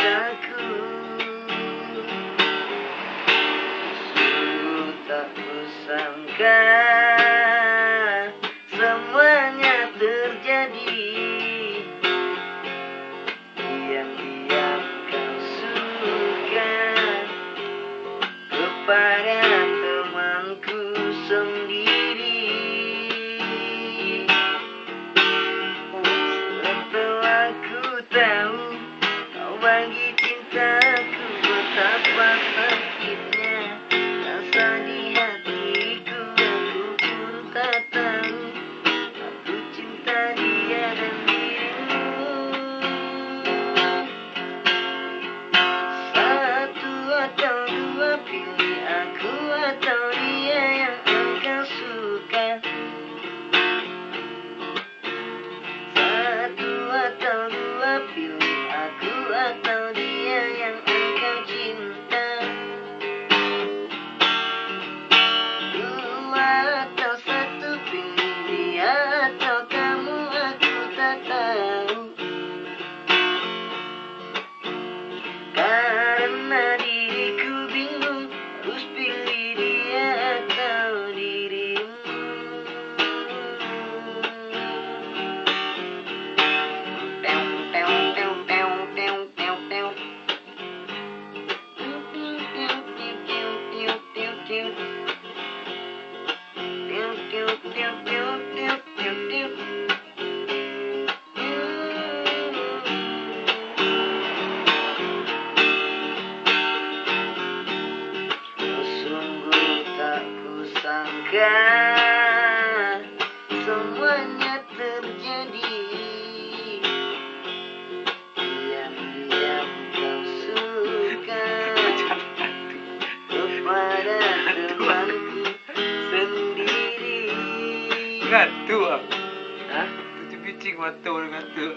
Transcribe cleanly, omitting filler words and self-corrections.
cintaku. Sungguh tak kusangka semuanya terjadi. Diam-diam kau suka kepada temanku sendiri. Setelah ku tahu kau bagi cintaku, betapa sakitnya rasa di hatiku. Aku pun tak tahu aku cinta dia dan dirimu. Satu atau dua, pilih aku atau dia yang engkau suka. Satu atau dua, pilih aku atau dia yang engkau cinta. Dua atau satu, pilih dia atau kamu, aku tak tahu. Karena diriku bingung harus pilih dia atau dirimu. Sungguh tak kusangka semuanya terjadi. Diam-diam kau suka kepada temanku sendiri. Ngantuk ah. Hah? Tujuh bicing mata orang ngantuk.